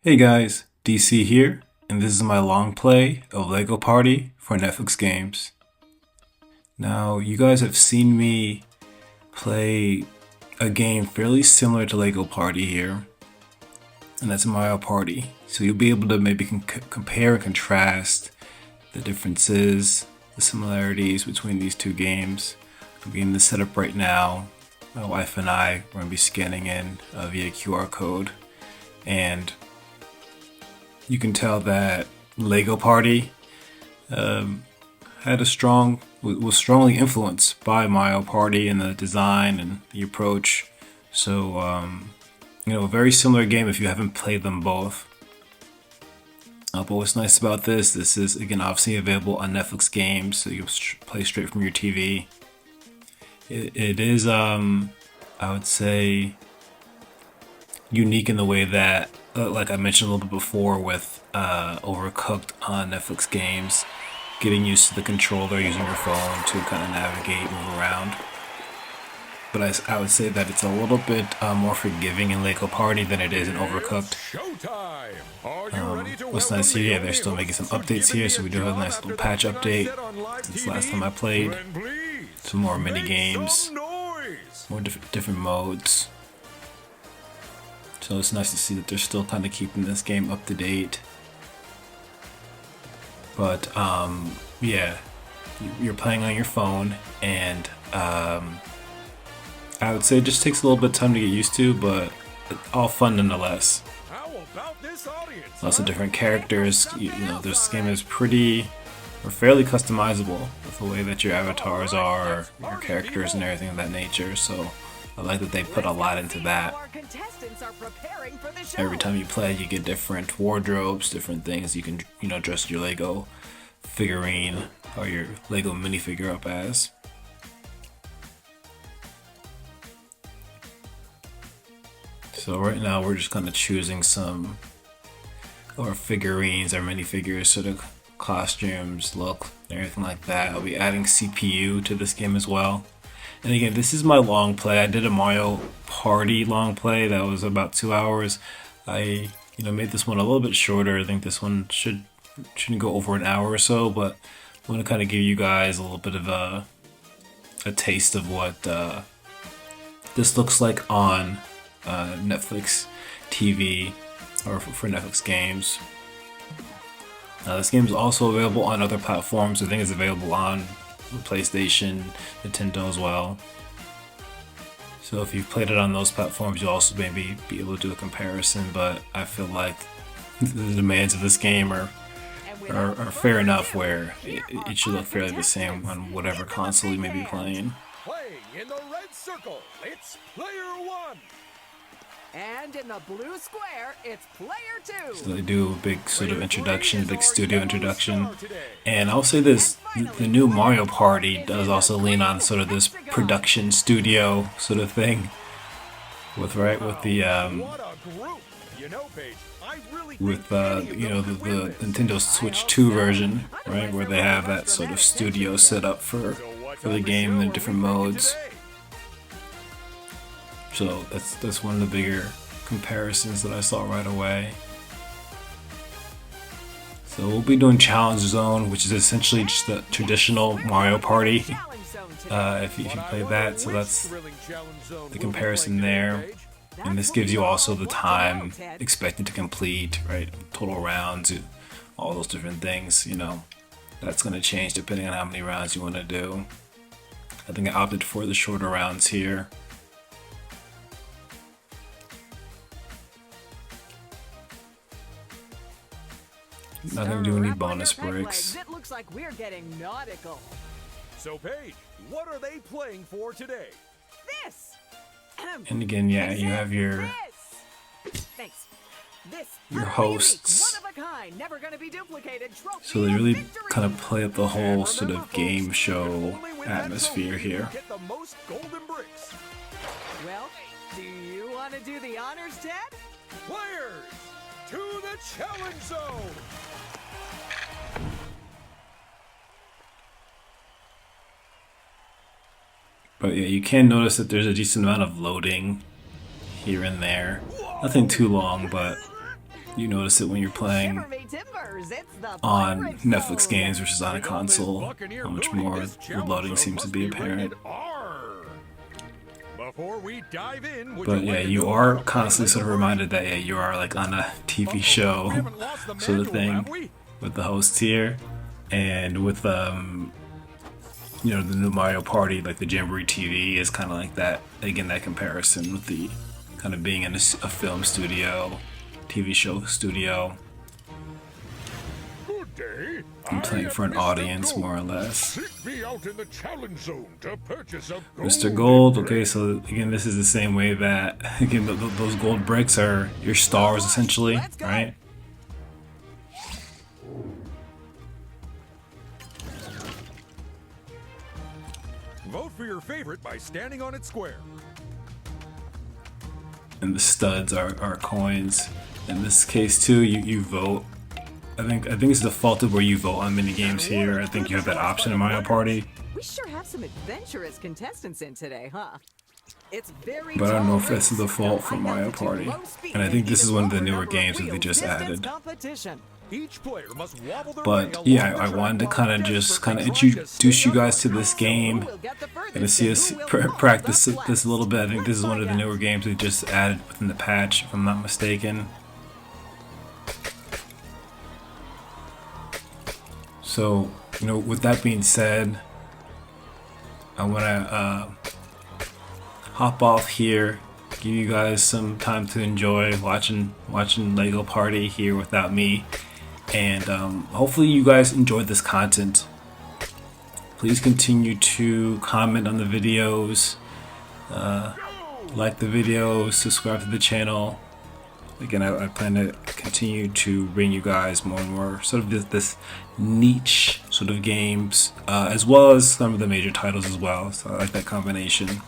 Hey guys, DC here, and this is my long play of Lego Party for Netflix games. Now, you guys have seen me play a game fairly similar to Lego Party here, and that's Mario Party. So you'll be able to maybe compare and contrast the differences, the similarities between these two games. I'm getting this set up right now. My wife and I are going to be scanning in via QR code, and you can tell that Lego Party was strongly influenced by Mario Party in the design and the approach. So, a very similar game if you haven't played them both. But what's nice about this is, again, obviously available on Netflix games, so you play straight from your TV. It is, I would say, unique in the way that, like I mentioned a little bit before with Overcooked on Netflix games, getting used to the controller, using your phone to kind of navigate, move around. But I would say that it's a little bit more forgiving in Lego Party than it is in Overcooked. What's nice here, yeah, they're still making some updates here, so we do have a nice little patch update since last time I played. Some more mini games, more different modes. So it's nice to see that they're still kind of keeping this game up to date. But yeah, you're playing on your phone, and I would say it just takes a little bit of time to get used to, but all fun nonetheless. Lots of different characters. You know, this game is fairly customizable with the way that your avatars are, your characters, and everything of that nature. So I like that they put a lot into that. Every time you play, you get different wardrobes, different things you can, dress your Lego figurine or your Lego minifigure up as. So right now we're just kind of choosing some of our figurines, our minifigures, sort of costumes, look, everything like that. I'll be adding CPU to this game as well. And again, this is my long play. I did a Mario Party long play that was about 2 hours. I made this one a little bit shorter. I think this one shouldn't go over an hour or so, but I want to kind of give you guys a little bit of a taste of what this looks like on Netflix TV or for Netflix games. This game is also available on other platforms. I think it's available on PlayStation, Nintendo as well. So if you've played it on those platforms, you'll also maybe be able to do a comparison, but I feel like the demands of this game are fair enough where it should look fairly the same on whatever console you may be playing. Playing in the red circle, it's player 1. And in the blue square, it's player 2. So they do a big sort of introduction, big studio introduction. And I'll say this, the new Mario Party does also lean on sort of this production studio sort of thing. With the Nintendo Switch 2 version, right, where they have that sort of studio set up for the game in different modes. So that's one of the bigger comparisons that I saw right away. So we'll be doing Challenge Zone, which is essentially just the traditional Mario Party, if you play that. So that's the comparison there. And this gives you also the time expected to complete, right? Total rounds, all those different things, That's going to change depending on how many rounds you want to do. I think I opted for the shorter rounds here. Not gonna do any bonus breaks. It looks like we're getting nautical. So Paige, what are they playing for today? This. And again, yeah, you have your hosts. One of a kind, never gonna be duplicated. So they really kind of play up the whole sort of game show atmosphere here. Get the most golden bricks. Well, do you want to do the honors, Ted? Players, to the challenge zone. But yeah, you can notice that there's a decent amount of loading here and there. Nothing too long, but you notice it when you're playing Shiver me timbers, it's the on pirate Netflix zone. games versus on a console. How much more the loading seems to be apparent. Before we dive in, But yeah, you are constantly sort of reminded that, yeah, you are like on a TV show sort of thing with the hosts here, and with you know, the new Mario Party, like the Jamboree TV is kind of like that. Again, that comparison with the kind of being in a film studio, TV show studio, Good day. and playing for an audience more or less. Seek me out in the challenge zone to purchase a Mr. Gold, okay, so again, this is the same way that, again, those gold bricks are your stars essentially, right? Vote for your favorite by standing on its square. And the studs are coins. In this case too, you vote. I think it's defaulted where you vote on mini games here. I think you have that option in Mario Party. We sure have some adventurous contestants in today, huh? It's very But I don't know tall if that's the race. default for I got Mario to do Party. low speed And I think this is one of the even newer lower games that they wheel just distance added. competition. Each player must wobble their way But along yeah, the I track wanted to while kind of just desperately kind of trying to introduce stay you guys to up. this game. Who will get the furthest Gonna see and us who will go practice the this a little bit. I think this is one of the Let's newer games they just added within the patch, if I'm not mistaken. So, you know, with that being said, I want to hop off here, give you guys some time to enjoy watching Lego Party here without me, and hopefully you guys enjoyed this content. Please continue to comment on the videos, like the videos, subscribe to the channel. Again, I plan to continue to bring you guys more and more sort of this niche sort of games, as well as some of the major titles as well. So I like that combination.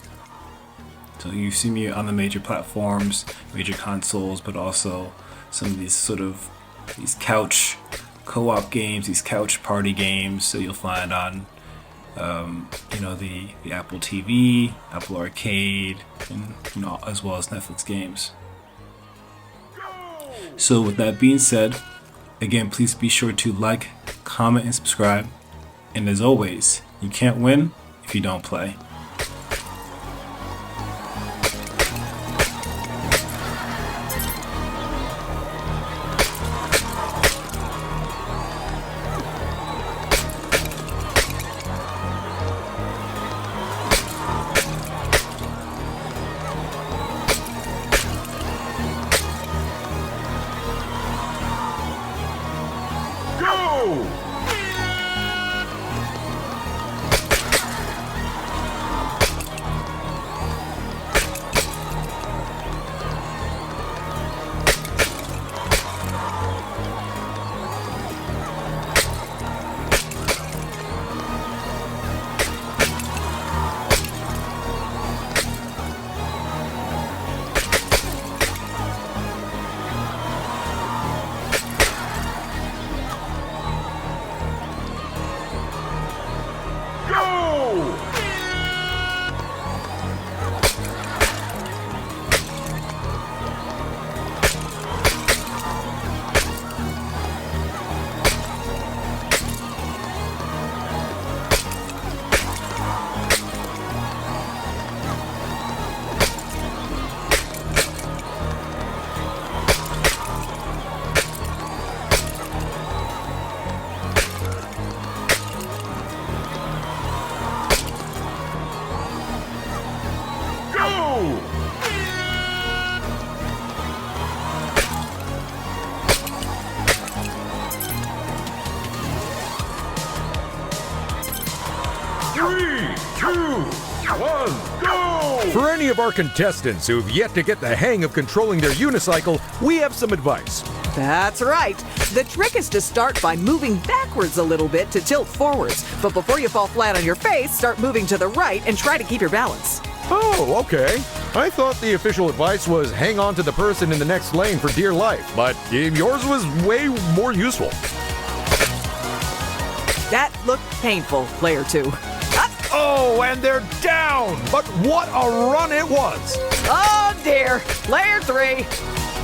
So you see me on the major platforms, major consoles, but also some of these sort of these couch co-op games, these couch party games. So you'll find on you know, the Apple TV, Apple Arcade, and you know, as well as Netflix games. So with that being said, again, please be sure to like, comment, and subscribe. And as always, you can't win if you don't play. For any of our contestants who've yet to get the hang of controlling their unicycle, we have some advice. That's right. The trick is to start by moving backwards a little bit to tilt forwards. But before you fall flat on your face, start moving to the right and try to keep your balance. Oh, okay. I thought the official advice was hang on to the person in the next lane for dear life, but yours was way more useful. That looked painful, player 2. Oh, and they're down! But what a run it was! Oh dear, player 3.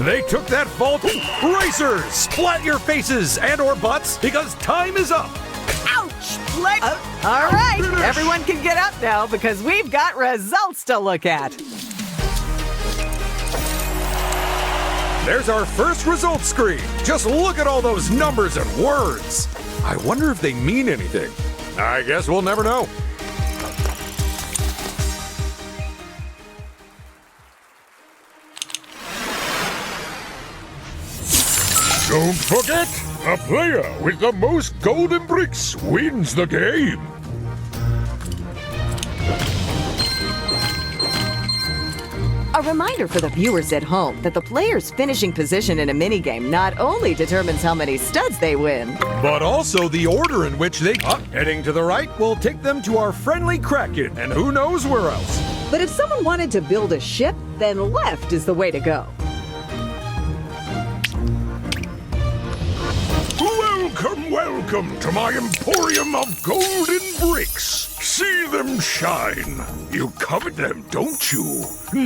They took that fault. Racers, splat your faces and or butts because time is up. Ouch! All right, everyone can get up now because we've got results to look at. There's our first results screen. Just look at all those numbers and words. I wonder if they mean anything. I guess we'll never know. Don't forget, a player with the most golden bricks wins the game. A reminder for the viewers at home that the player's finishing position in a minigame not only determines how many studs they win, But also the order in which they... heading to the right will take them to our friendly Kraken, and who knows where else. but if someone wanted to build a ship, then left is the way to go. Welcome, welcome to my emporium of golden bricks. See them shine. You covet them, don't you?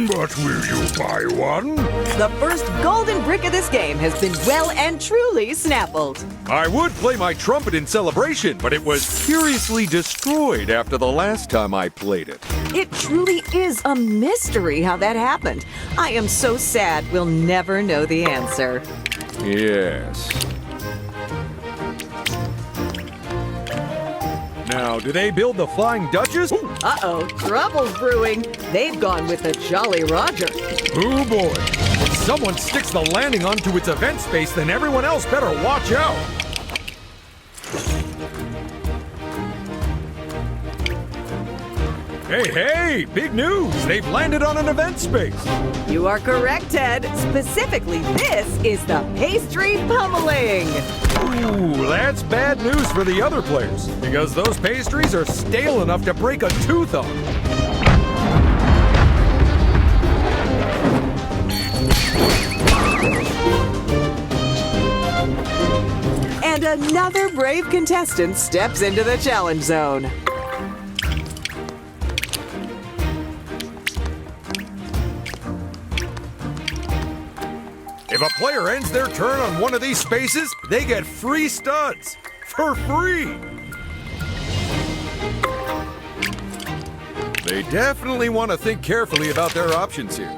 But will you buy one? The first golden brick of this game has been well and truly snappled. I would play my trumpet in celebration, but it was curiously destroyed after the last time I played it. It truly is a mystery how that happened. I am so sad we'll never know the answer. Yes. Now, do they build the Flying Duchess? Uh-oh, trouble's brewing. They've gone with the Jolly Roger. Oh boy. If someone sticks the landing onto its event space, then everyone else better watch out. Hey, big news! They've landed on an event space. You are correct, Ted. Specifically, this is the pastry pummeling. Ooh, that's bad news for the other players, because those pastries are stale enough to break a tooth on. And another brave contestant steps into the challenge zone. If a player ends their turn on one of these spaces, they get free studs. For free! They definitely want to think carefully about their options here.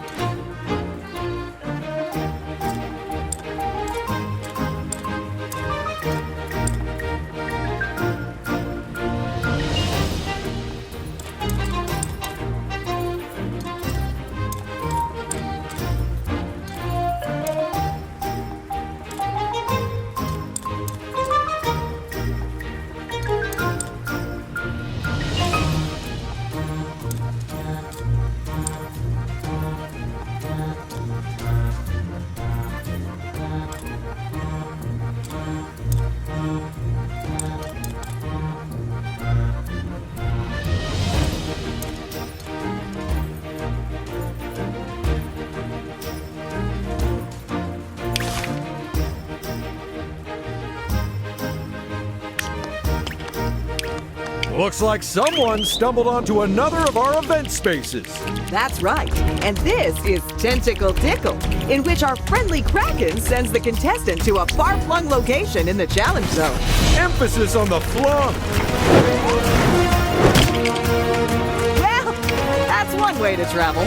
Looks like someone stumbled onto another of our event spaces. That's right. And this is Tentacle Tickle, in which our friendly Kraken sends the contestant to a far-flung location in the challenge zone. Emphasis on the flung. Well, that's one way to travel.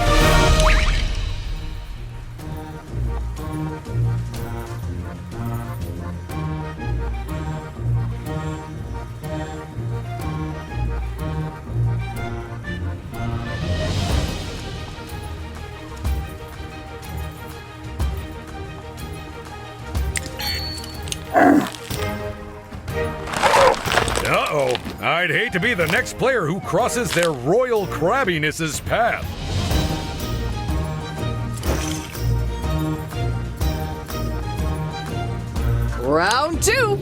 Uh-oh. I'd hate to be the next player who crosses their royal crabbiness's path. Round two.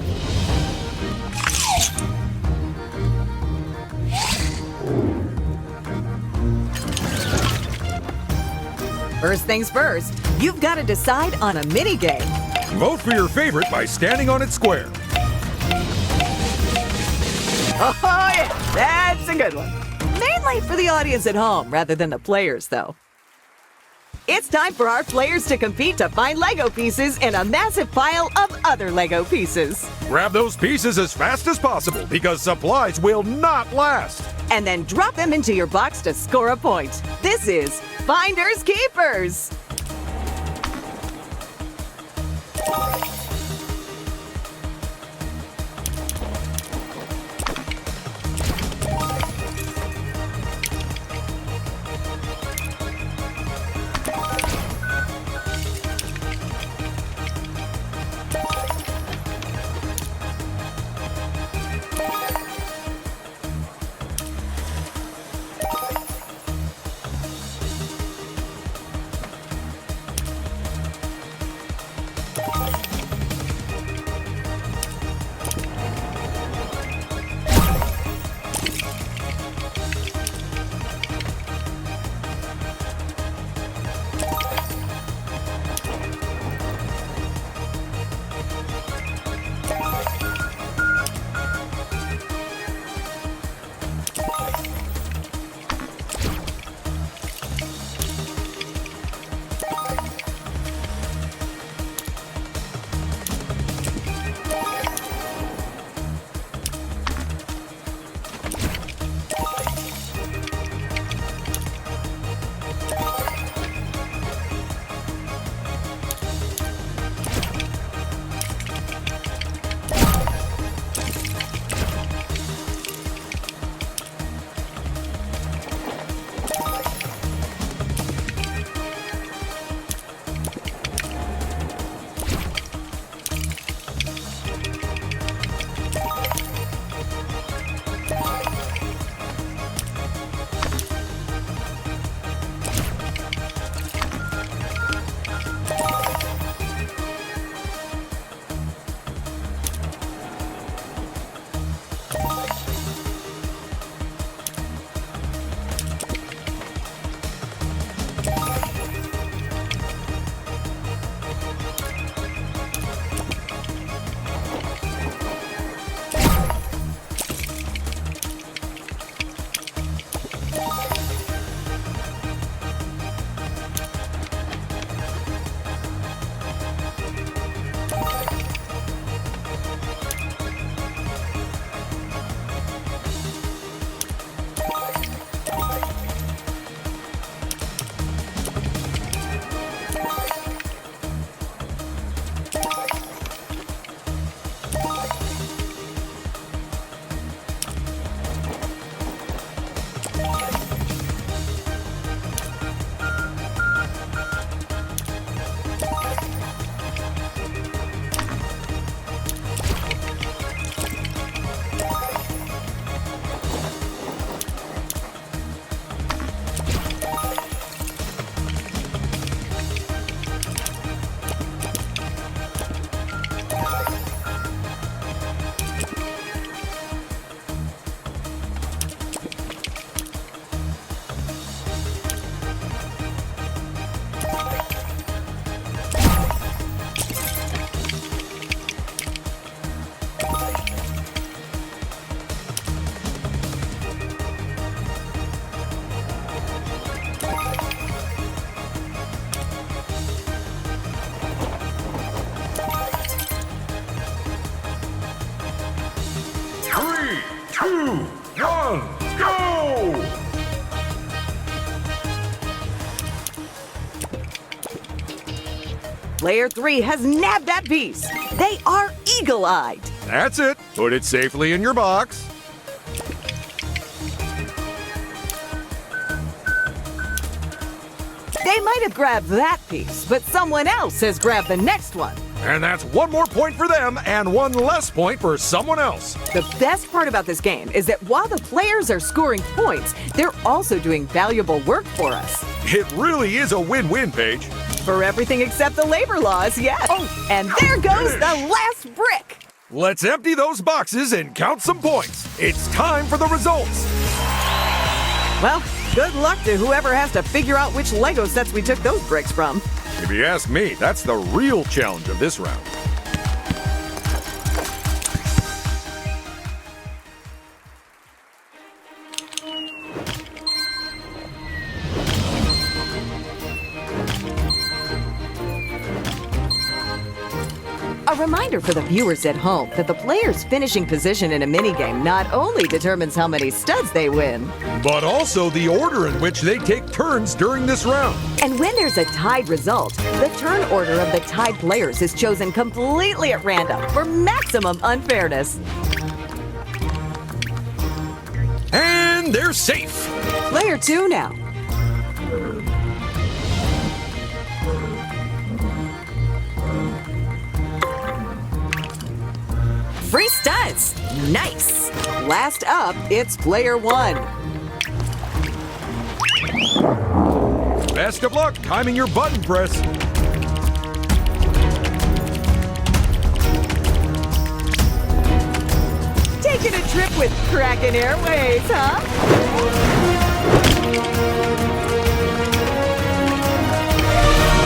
First things first, you've got to decide on a minigame. Vote for your favorite by standing on its square. Oh, yeah, that's a good one. Mainly for the audience at home rather than the players, though. It's time for our players to compete to find Lego pieces in a massive pile of other Lego pieces. Grab those pieces as fast as possible because supplies will not last. And then drop them into your box to score a point. This is Finders Keepers. Go! Player 3 has nabbed that piece. They are eagle-eyed. That's it. Put it safely in your box. They might have grabbed that piece, but someone else has grabbed the next one. And that's one more point for them and one less point for someone else. The best part about this game is that while the players are scoring points, they're also doing valuable work for us. It really is a win-win, Paige. For everything except the labor laws, yes. Oh, and there goes the last brick. Let's empty those boxes and count some points. It's time for the results. Well, good luck to whoever has to figure out which Lego sets we took those bricks from. If you ask me, that's the real challenge of this round. reminder for the viewers at home that the player's finishing position in a minigame not only determines how many studs they win, But also the order in which they take turns during this round. and when there's a tied result, the turn order of the tied players is chosen completely at random for maximum unfairness. And they're safe. Player 2 now. Free studs. Nice. Last up, it's player 1. Best of luck timing your button press. Taking a trip with Kraken Airways, huh?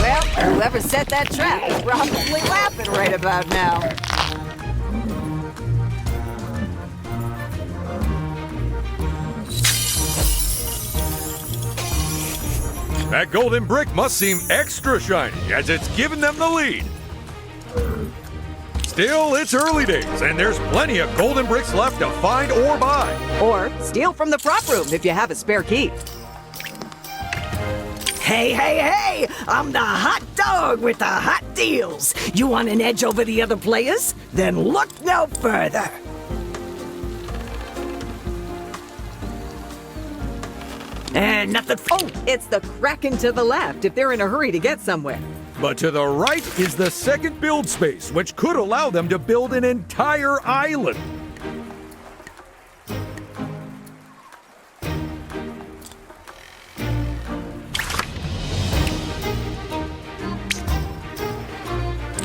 Well, whoever set that trap is probably laughing right about now. That golden brick must seem extra shiny as it's given them the lead. Still, it's early days, and there's plenty of golden bricks left to find or buy. Or steal from the prop room if you have a spare key. Hey, hey, hey! I'm the hot dog with the hot deals. You want an edge over the other players? Then look no further. And nothing. Oh, it's the Kraken to the left if they're in a hurry to get somewhere. But to the right is the second build space, which could allow them to build an entire island.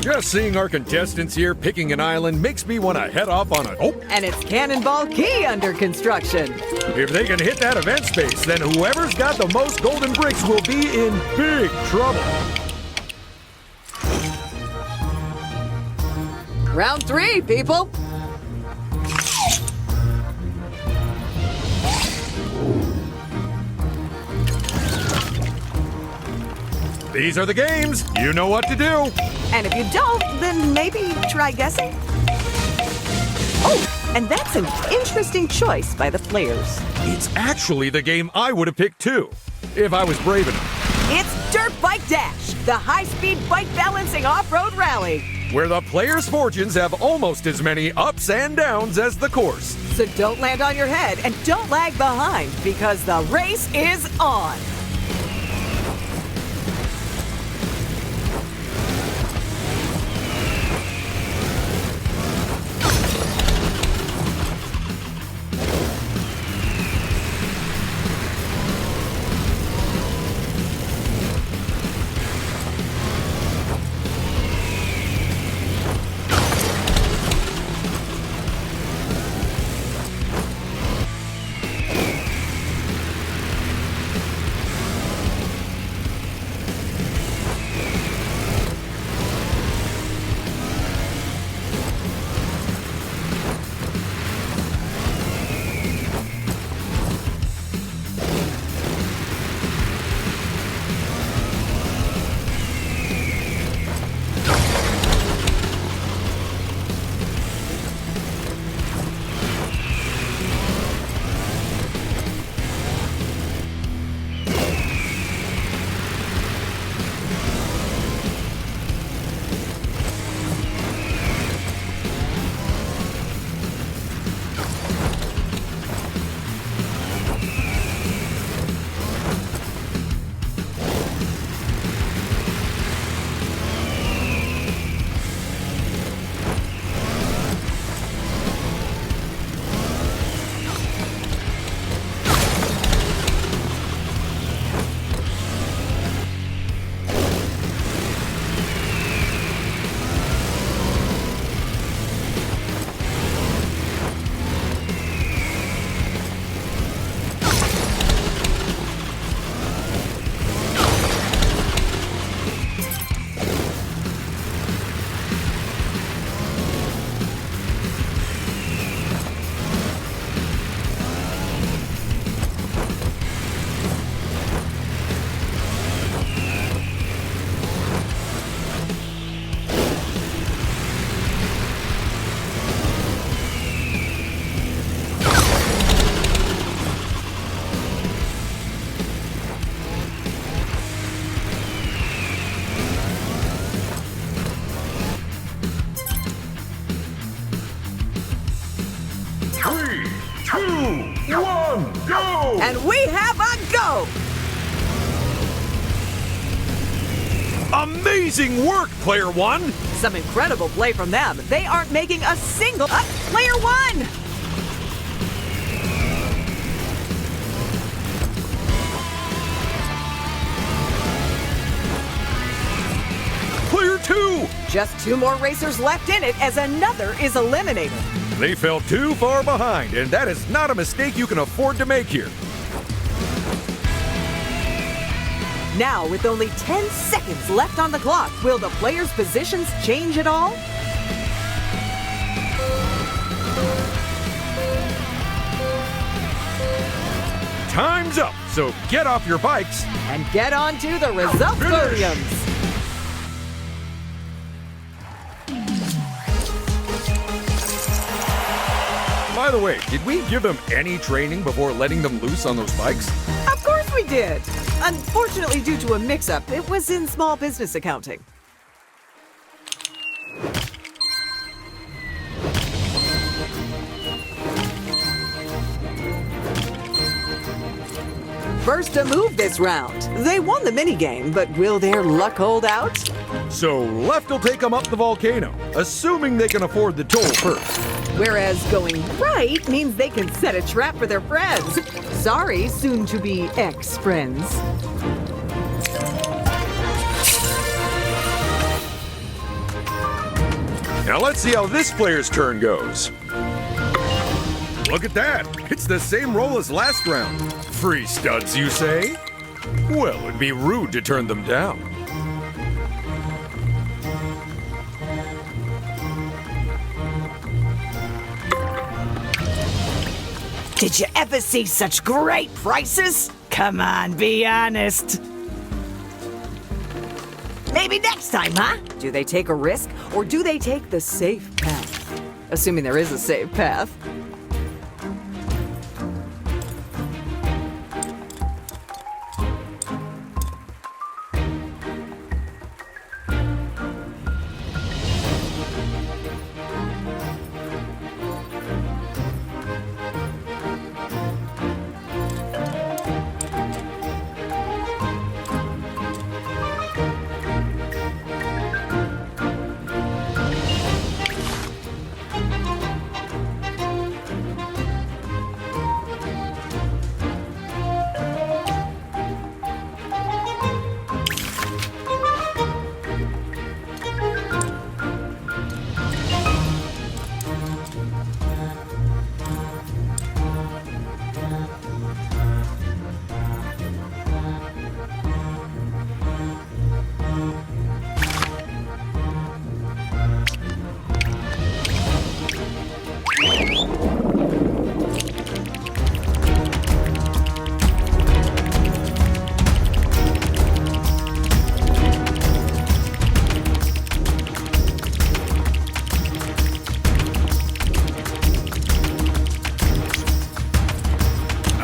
Just seeing our contestants here picking an island makes me want to head off on a... Oh, And it's Cannonball Key under construction. if they can hit that event space, then whoever's got the most golden bricks will be in big trouble. Round 3, people. These are the games. You know what to do. And if you don't, then maybe try guessing. Oh, and that's an interesting choice by the players. It's actually the game I would have picked too, if I was brave enough. It's Dirt Bike Dash, the high-speed bike balancing off-road rally. Where the players' fortunes have almost as many ups and downs as the course. So don't land on your head and don't lag behind because the race is on. 1, go! And we have a go! Amazing work, Player One! Some incredible play from them. They aren't making a single... Player one! Player Two! Just 2 more racers left in it as another is eliminated. They fell too far behind, and that is not a mistake you can afford to make here. Now, with only 10 seconds left on the clock, will the players' positions change at all? Time's up, so get off your bikes. And get on to the result podiums. By the way, did we give them any training before letting them loose on those bikes? Of course we did. Unfortunately, due to a mix-up, it was in small business accounting. First to move this round. They won the minigame, but will their luck hold out? So left will take them up the volcano, assuming they can afford the toll first. Whereas going right means they can set a trap for their friends. Sorry, soon-to-be ex-friends. Now let's see how this player's turn goes. Look at that! It's the same roll as last round. Free studs, you say? Well, it'd be rude to turn them down. Did you ever see such great prices? Come on, be honest. Maybe next time, huh? Do they take a risk, or do they take the safe path? Assuming there is a safe path.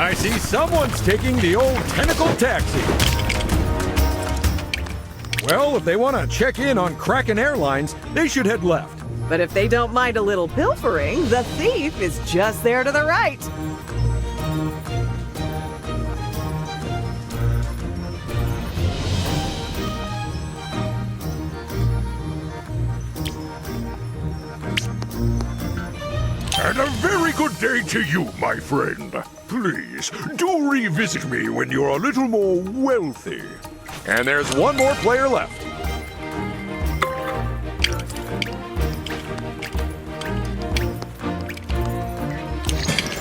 I see someone's taking the old tentacle taxi. Well, if they want to check in on Kraken Airlines, they should head left. But if they don't mind a little pilfering, the thief is just there to the right. And a very good day to you, my friend. Please, do revisit me when you're a little more wealthy. And there's one more player left.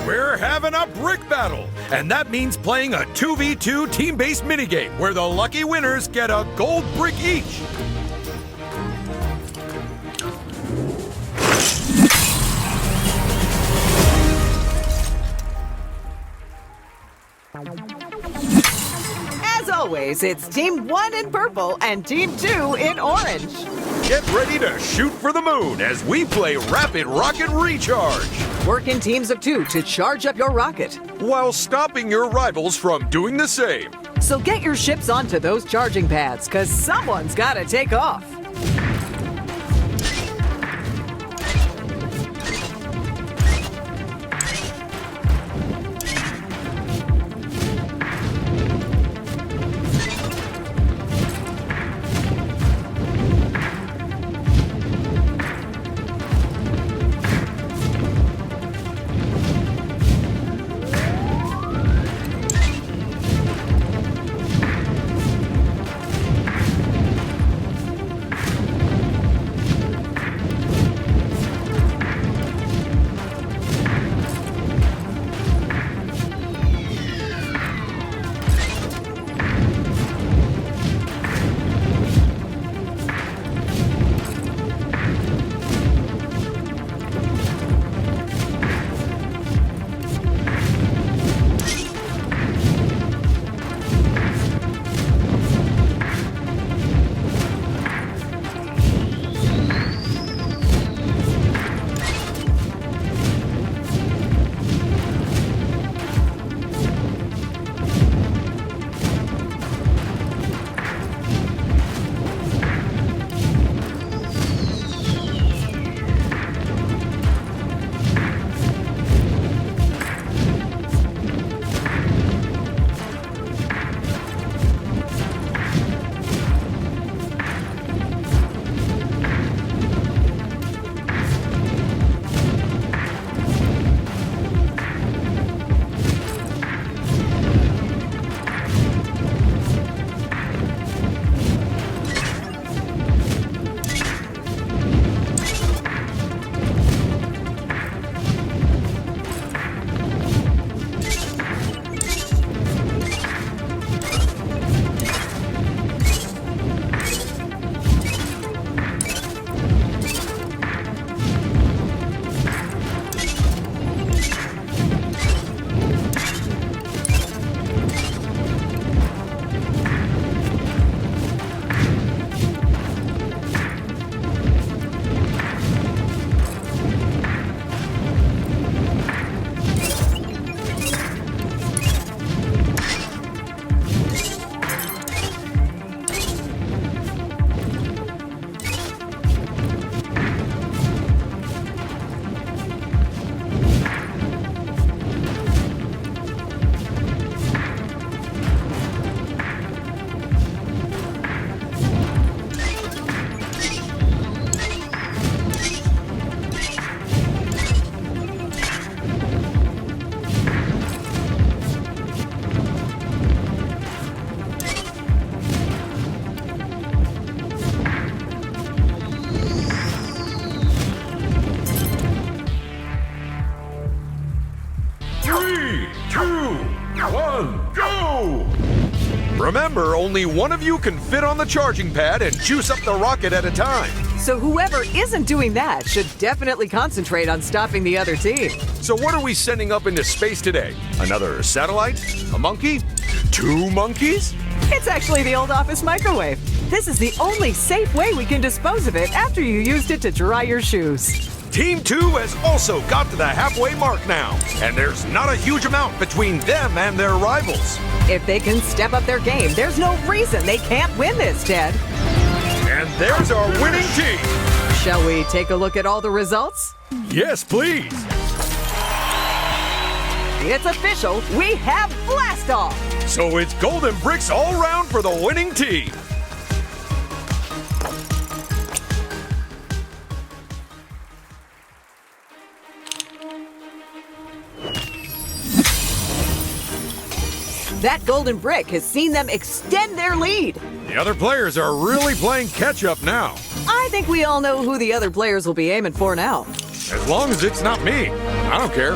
We're having a brick battle, and that means playing a 2v2 team-based minigame where the lucky winners get a gold brick each. As always, it's Team 1 in purple and Team 2 in orange. Get ready to shoot for the moon as we play Rapid Rocket Recharge, Work in teams of 2 to charge up your rocket. while stopping your rivals from doing the same. So get your ships onto those charging pads, cause someone's gotta take off. Remember, only one of you can fit on the charging pad and juice up the rocket at a time. So whoever isn't doing that should definitely concentrate on stopping the other team. So what are we sending up into space today? Another satellite? A monkey? 2 monkeys? It's actually the old office microwave. This is the only safe way we can dispose of it after you used it to dry your shoes. Team 2 has also got to the halfway mark now, and there's not a huge amount between them and their rivals. If they can step up their game, there's no reason they can't win this, Ted. And there's our winning team. Shall we take a look at all the results? Yes, please. It's official, we have blast off! So it's golden bricks all round for the winning team. That golden brick has seen them extend their lead. The other players are really playing catch up now. I think we all know who the other players will be aiming for now. As long as it's not me, I don't care.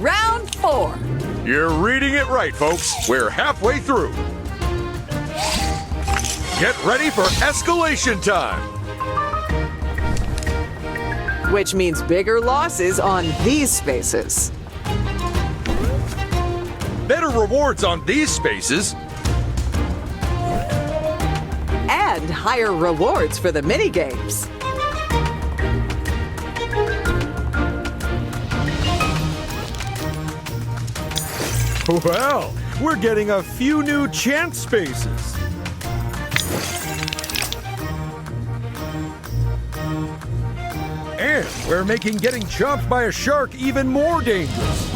Round 4. You're reading it right, folks. We're halfway through. Get ready for escalation time. Which means bigger losses on these spaces. Better rewards on these spaces. And higher rewards for the minigames. Well, we're getting a few new chance spaces. And we're making getting chomped by a shark even more dangerous.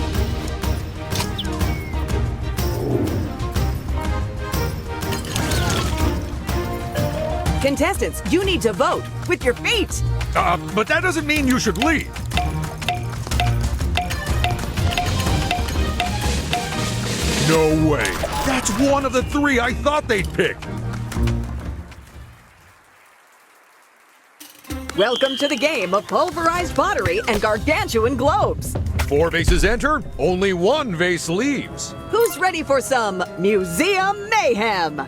Contestants, you need to vote with your feet. But that doesn't mean you should leave. No way. That's one of the 3 I thought they'd pick. Welcome to the game of pulverized pottery and gargantuan globes. 4 vases enter, only 1 vase leaves. Who's ready for some museum mayhem?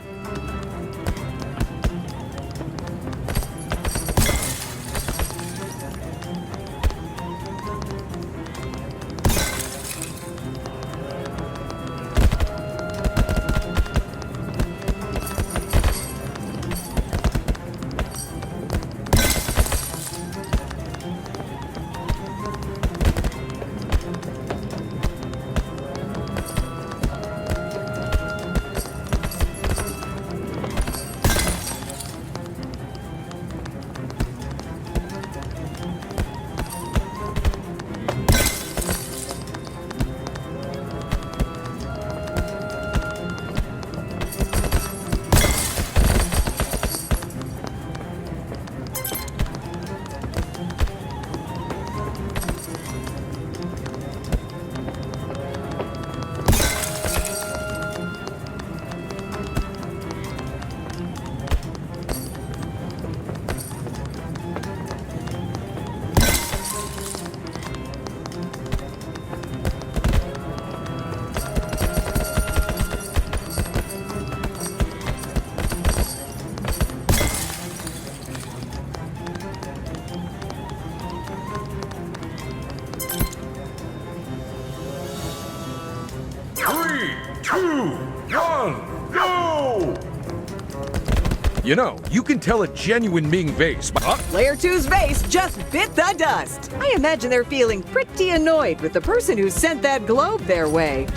You know, you can tell a genuine Ming vase by... Player 2's vase just bit the dust. I imagine they're feeling pretty annoyed with the person who sent that globe their way.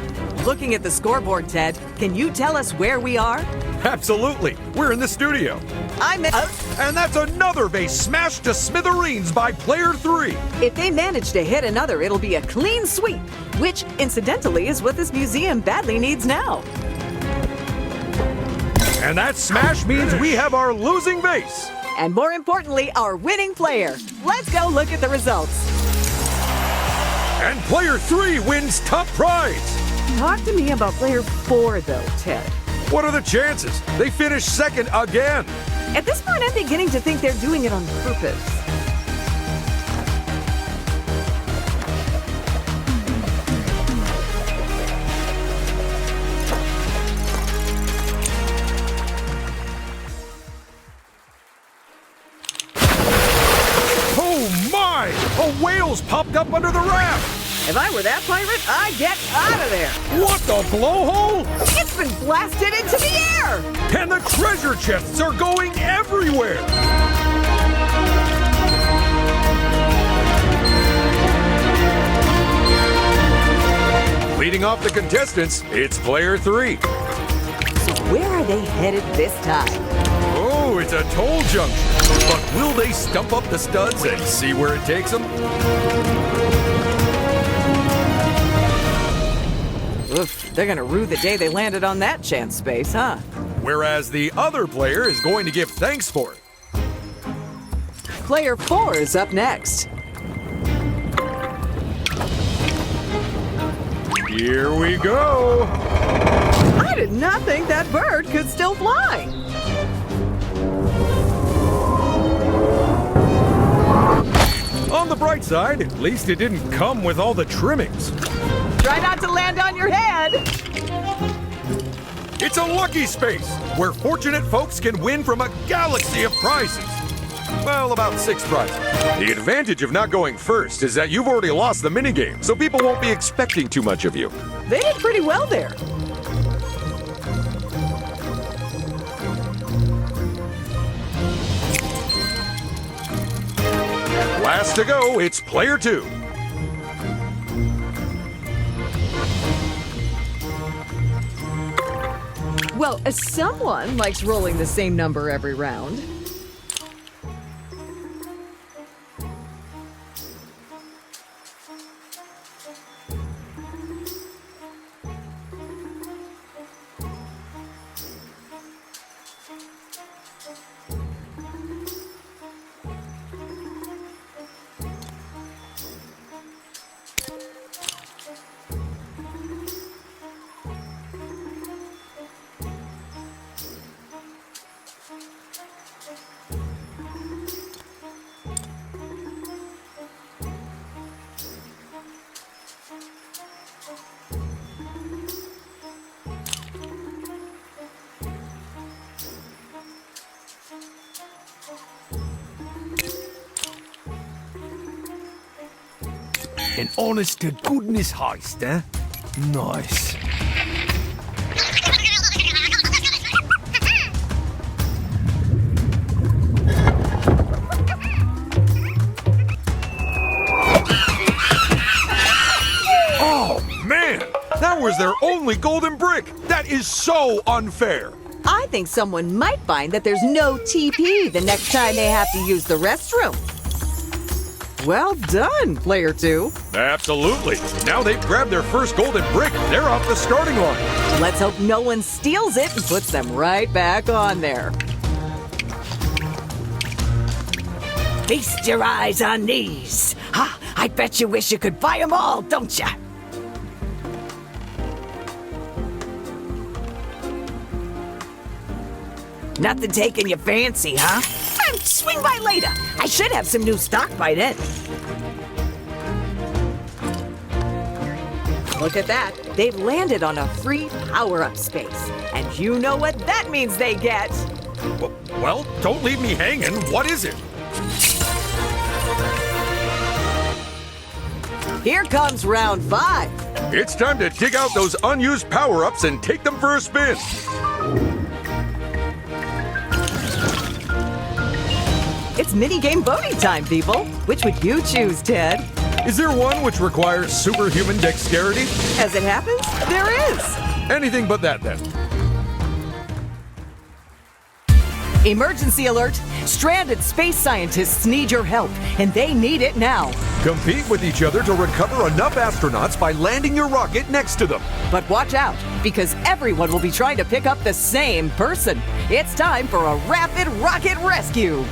Looking at the scoreboard, Ted, can you tell us where we are? Absolutely. We're in the studio. And that's another vase smashed to smithereens by player 3. If they manage to hit another, it'll be a clean sweep, which, incidentally, is what this museum badly needs now. And that smash means we have our losing vase. And more importantly, our winning player. Let's go look at the results. And player 3 wins top prize. Talk to me about player 4, though, Ted. What are the chances? They finished second again. At this point, I'm beginning to think they're doing it on purpose. whales popped up under the raft! If I were that pirate, I'd get out of there. What the blowhole? It's been blasted into the air. And the treasure chests are going everywhere! Leading off the contestants, it's player 3. So where are they headed this time? Oh, it's a toll junction. But will they stump up the studs and see where it takes them? Oof, they're gonna rue the day they landed on that chance space, huh? Whereas the other player is going to give thanks for it. Player 4 is up next. Here we go! I did not think that bird could still fly. On the bright side, at least it didn't come with all the trimmings. Try not to land on your head. It's a lucky space, where fortunate folks can win from a galaxy of prizes. Well, about 6 prizes. The advantage of not going first is that you've already lost the minigame, so people won't be expecting too much of you. They did pretty well there. Last to go, it's player 2. Well, someone likes rolling the same number every round. An honest to goodness heist, eh? Nice. Oh, man! That was their only golden brick! That is so unfair! I think someone might find that there's no TP the next time they have to use the restroom. Well done, player 2. Absolutely. Now they've grabbed their first golden brick. They're off the starting line. Let's hope no one steals it and puts them right back on there. Feast your eyes on these. Ha! I bet you wish you could buy them all, don't ya? Nothing taking your fancy, huh? Swing by later. I should have some new stock by then. Look at that. They've landed on a free power-up space. And you know what that means they get. Well, don't leave me hanging. What is it? Here comes round 5. It's time to dig out those unused power-ups and take them for a spin. It's minigame voting time, people. Which would you choose, Ted? Is there one which requires superhuman dexterity? As it happens, there is. Anything but that, then. Emergency alert! Stranded space scientists need your help, and they need it now. Compete with each other to recover enough astronauts by landing your rocket next to them. But watch out, because everyone will be trying to pick up the same person. It's time for a rapid rocket rescue.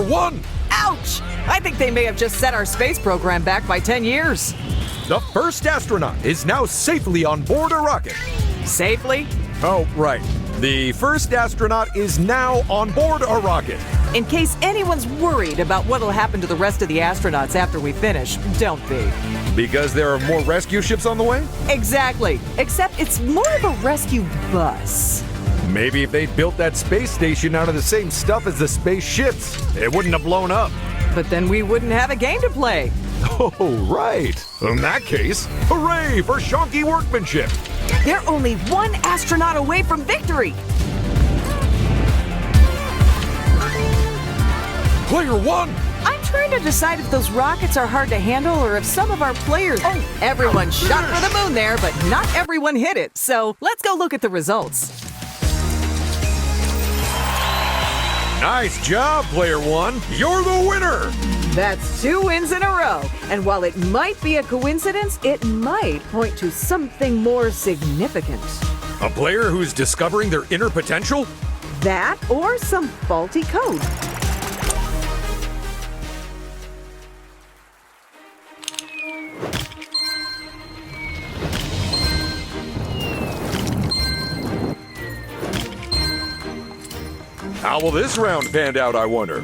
1! Ouch! I think they may have just set our space program back by 10 years. The first astronaut is now safely on board a rocket. Safely? Oh, right. The first astronaut is now on board a rocket. In case anyone's worried about what'll happen to the rest of the astronauts after we finish, don't be. Because there are more rescue ships on the way? Exactly. Except it's more of a rescue bus. Maybe if they'd built that space station out of the same stuff as the space ships, it wouldn't have blown up. But then we wouldn't have a game to play. Oh, right. In that case, hooray for shonky workmanship. They're only one astronaut away from victory. Player 1! I'm trying to decide if those rockets are hard to handle or if some of our players... Oh, everyone shot for the moon there, but not everyone hit it. So let's go look at the results. Nice job, Player 1. You're the winner! That's 2 wins in a row. And while it might be a coincidence, it might point to something more significant. A player who's discovering their inner potential? That or some faulty code. How will this round pan out, I wonder?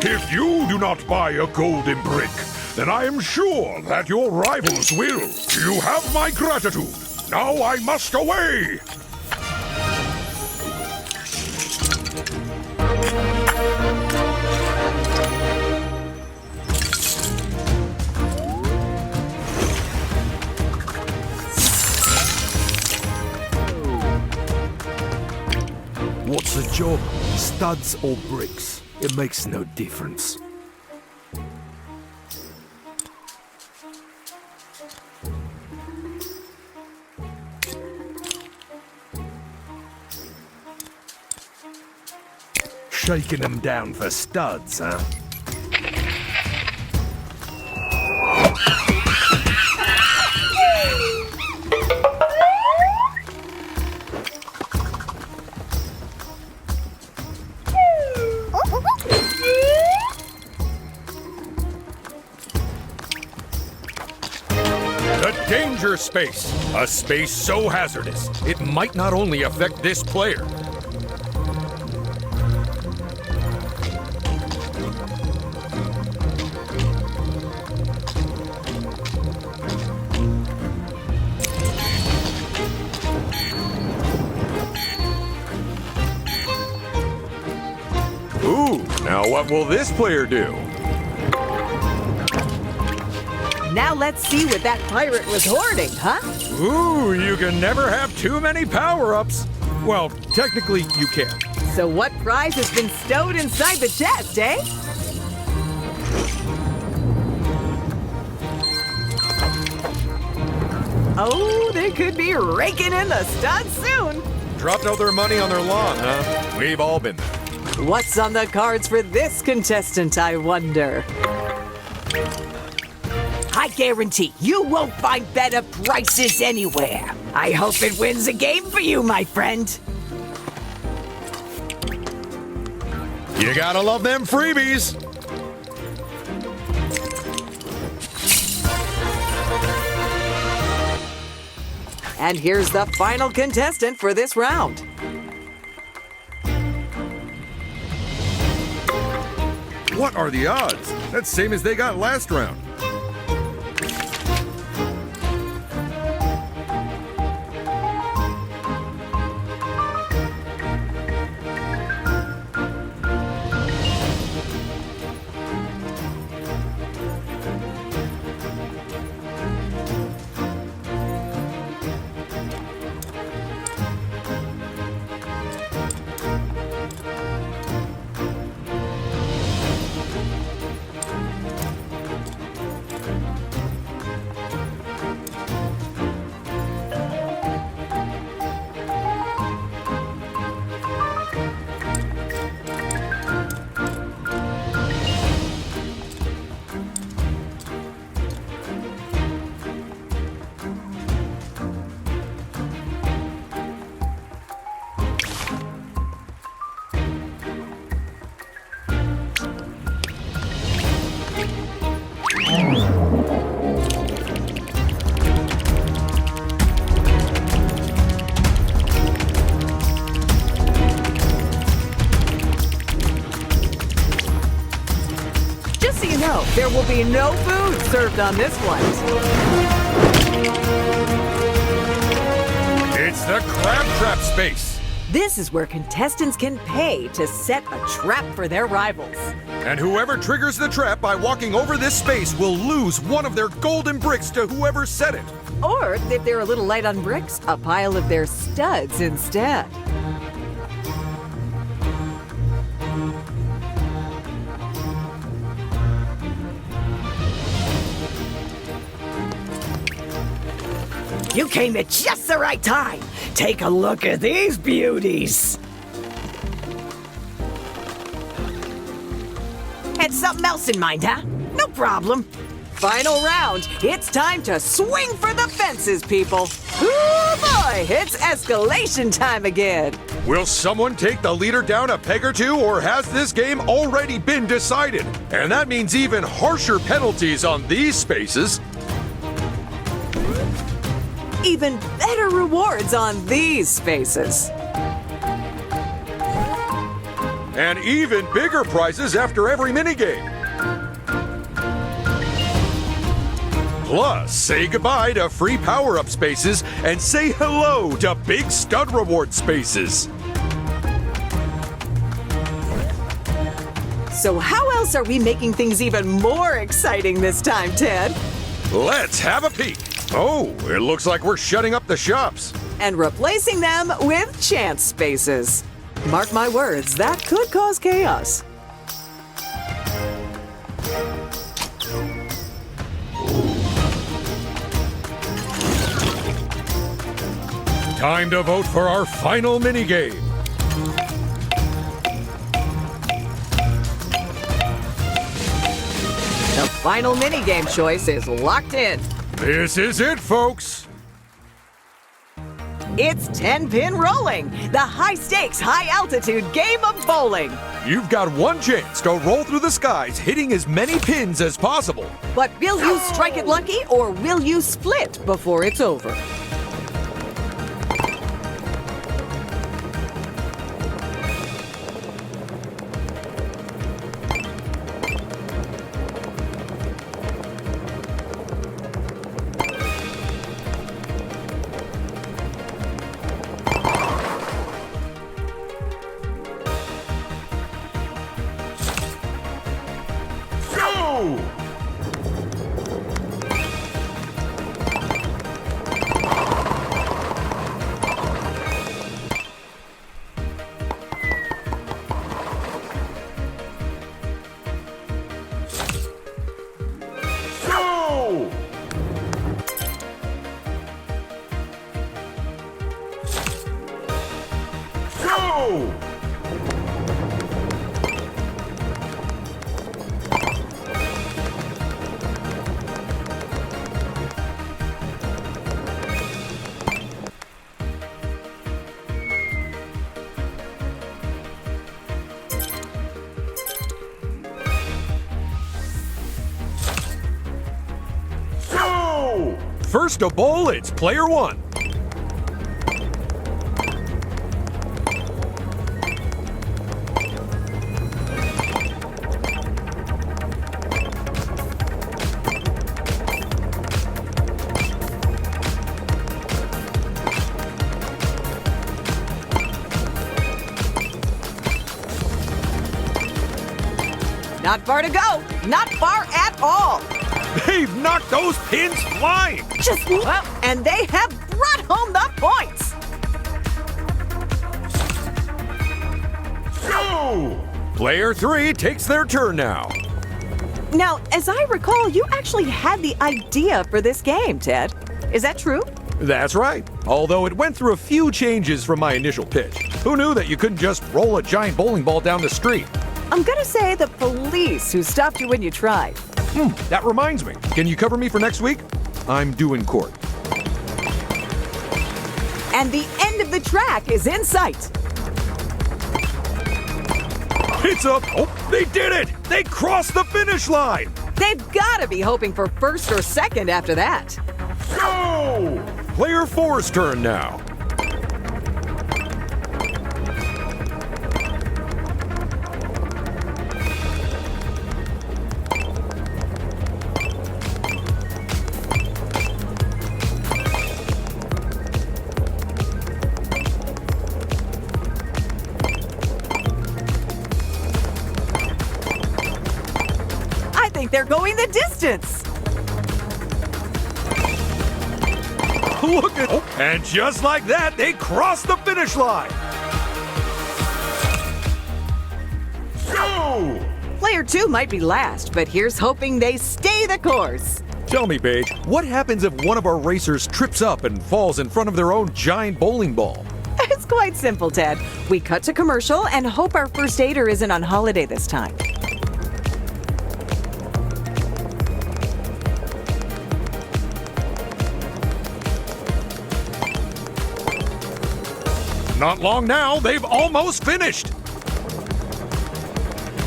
If you do not buy a golden brick, then I am sure that your rivals will. You have my gratitude. Now I must away. What's the job? Studs or bricks? It makes no difference. Shaking them down for studs, huh? Danger space. A space so hazardous, it might not only affect this player. Ooh, now what will this player do? Now let's see what that pirate was hoarding, huh? Ooh, you can never have too many power-ups. Well, technically, you can. So what prize has been stowed inside the chest, eh? Oh, they could be raking in the studs soon. Dropped all their money on their lawn, huh? We've all been there. What's on the cards for this contestant, I wonder? I guarantee you won't find better prices anywhere. I hope it wins a game for you, my friend. You gotta love them freebies. And here's the final contestant for this round. What are the odds? That's same as they got last round. be no food served on this flight. It's the crab trap space. This is where contestants can pay to set a trap for their rivals. And whoever triggers the trap by walking over this space will lose one of their golden bricks to whoever set it. Or, if they're a little light on bricks, a pile of their studs instead. You came at just the right time. Take a look at these beauties. Had something else in mind, huh? No problem. Final round. It's time to swing for the fences, people. Ooh boy, it's escalation time again. Will someone take the leader down a peg or two, or has this game already been decided? And that means even harsher penalties on these spaces. Even better rewards on these spaces. And even bigger prizes after every minigame. Plus, say goodbye to free power-up spaces and say hello to big stud reward spaces. So how else are we making things even more exciting this time, Ted? Let's have a peek. Oh, it looks like we're shutting up the shops. And replacing them with chance spaces. Mark my words, that could cause chaos. Time to vote for our final minigame. The final minigame choice is locked in. This is it, folks. It's 10-pin rolling, the high-stakes, high-altitude game of bowling. You've got one chance to roll through the skies, hitting as many pins as possible. But will you strike it lucky, or will you split before it's over? First to bowl, it's player one. Not far to go. Not far at all. They've knocked those pins flying. Just well, and they have brought home the points. Player three takes their turn now. Now, as I recall, you actually had the idea for this game, Ted. Is that true? That's right. Although it went through a few changes from my initial pitch. Who knew that you couldn't just roll a giant bowling ball down the street? I'm gonna say the police who stopped you when you tried. That reminds me. Can you cover me for next week? I'm due in court. And the end of the track is in sight. It's up. Oh, they did it. They crossed the finish line. They've gotta be hoping for first or second after that. Go! Player four's turn now. going the distance. Look at... And just like that, they cross the finish line. Go! Player 2 might be last, but here's hoping they stay the course. Tell me, Paige, what happens if one of our racers trips up and falls in front of their own giant bowling ball? It's quite simple, Ted. We cut to commercial and hope our first aider isn't on holiday this time. Not long now, they've almost finished.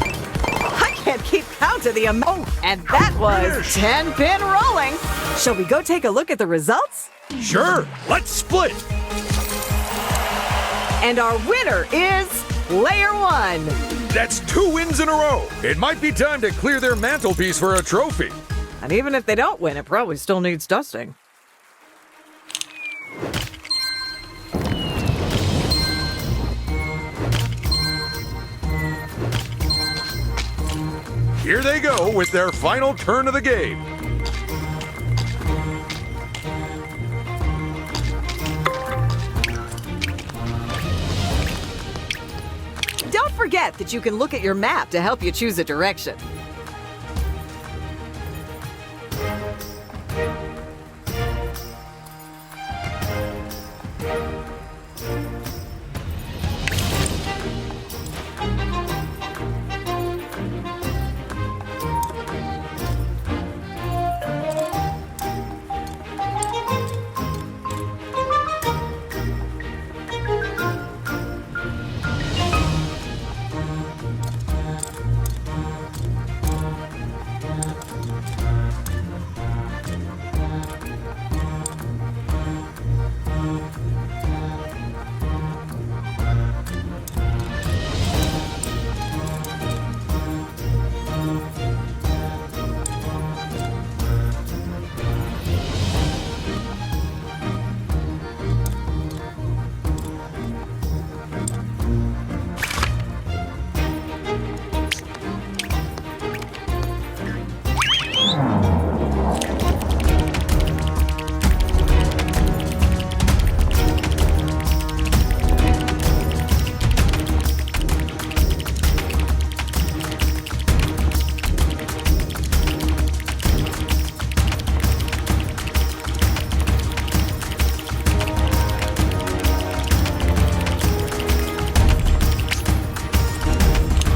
I can't keep count of the amount. And that was 10-pin rolling. Shall we go take a look at the results? Sure, let's split. And our winner is Player 1. That's 2 wins in a row. It might be time to clear their mantelpiece for a trophy. And even if they don't win, it probably still needs dusting. Here they go with their final turn of the game. Don't forget that you can look at your map to help you choose a direction.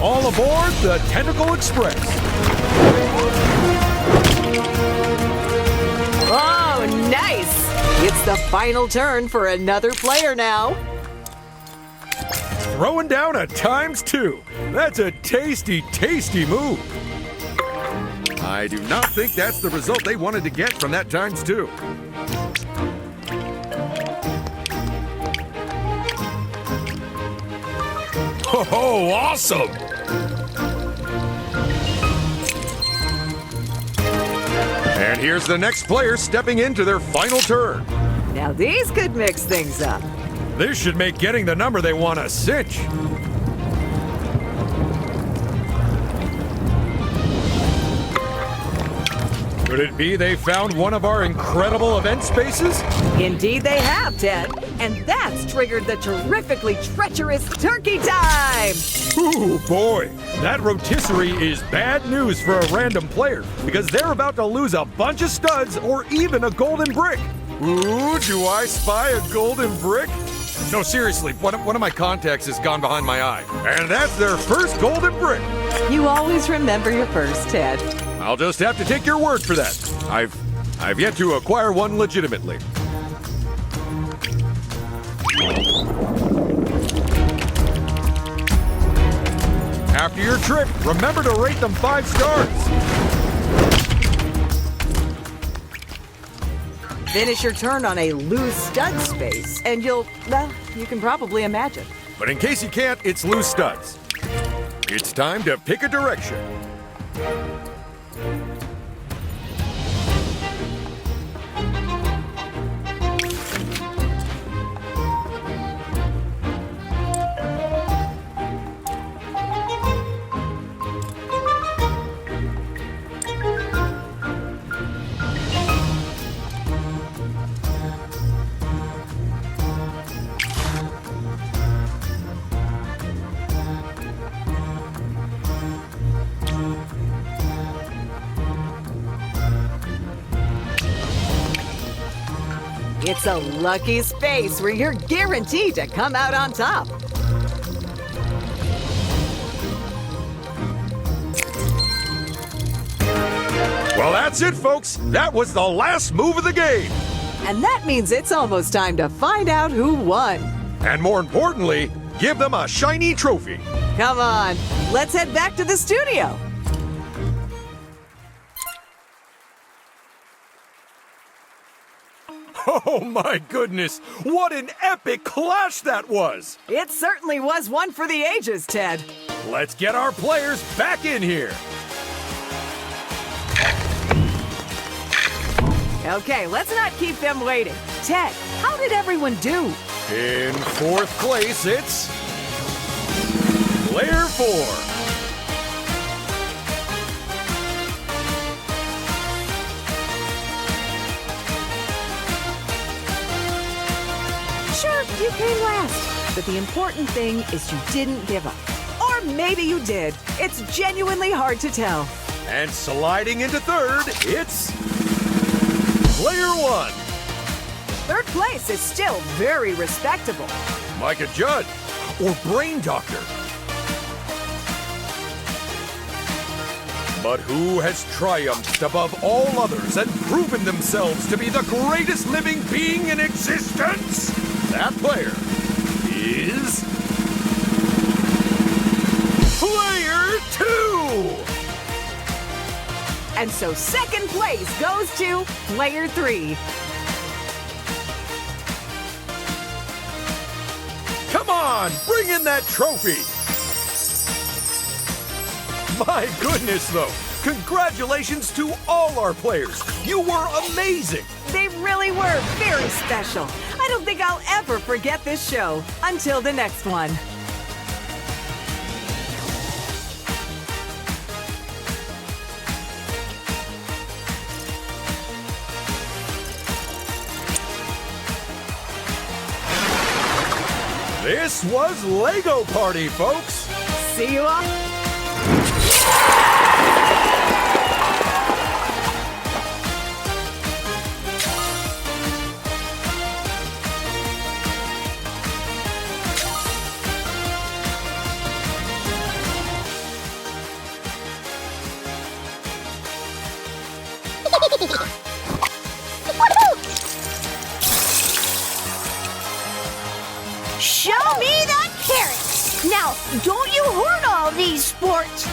All aboard the Tentacle Express. Oh, nice! It's the final turn for another player now. Throwing down a ×2. That's a tasty, tasty move. I do not think that's the result they wanted to get from that ×2. Oh, awesome! And here's the next player stepping into their final turn. Now these could mix things up. This should make getting the number they want a cinch. Could it be they found one of our incredible event spaces? Indeed they have, Ted. And that's triggered the terrifically treacherous turkey time! Ooh, boy. That rotisserie is bad news for a random player because they're about to lose a bunch of studs or even a golden brick. Ooh, do I spy a golden brick? No, seriously, one of my contacts has gone behind my eye. And that's their first golden brick. You always remember your first, Ted. I'll just have to take your word for that. I've yet to acquire one legitimately. After your trip, remember to rate them 5 stars. Finish your turn on a loose stud space, and you can probably imagine. But in case you can't, it's loose studs. It's time to pick a direction. It's a lucky space where you're guaranteed to come out on top. Well, that's it, folks. That was the last move of the game. And that means it's almost time to find out who won. And more importantly, give them a shiny trophy. Come on, let's head back to the studio. Oh my goodness, what an epic clash that was! It certainly was one for the ages, Ted. Let's get our players back in here. Okay, let's not keep them waiting. Ted, how did everyone do? In fourth place, it's Player 4. Sure, you came last. But the important thing is you didn't give up. Or maybe you did. It's genuinely hard to tell. And sliding into third, it's Player 1. Third place is still very respectable. Micah Judd or Brain Doctor. But who has triumphed above all others and proven themselves to be the greatest living being in existence? That player is Player 2! And so second place goes to Player 3. Come on, bring in that trophy! My goodness, though, congratulations to all our players. You were amazing. They really were very special. I don't think I'll ever forget this show. Until the next one. This was Lego Party, folks. See you all. Show me the carrots! Now, don't you hurt all these sports!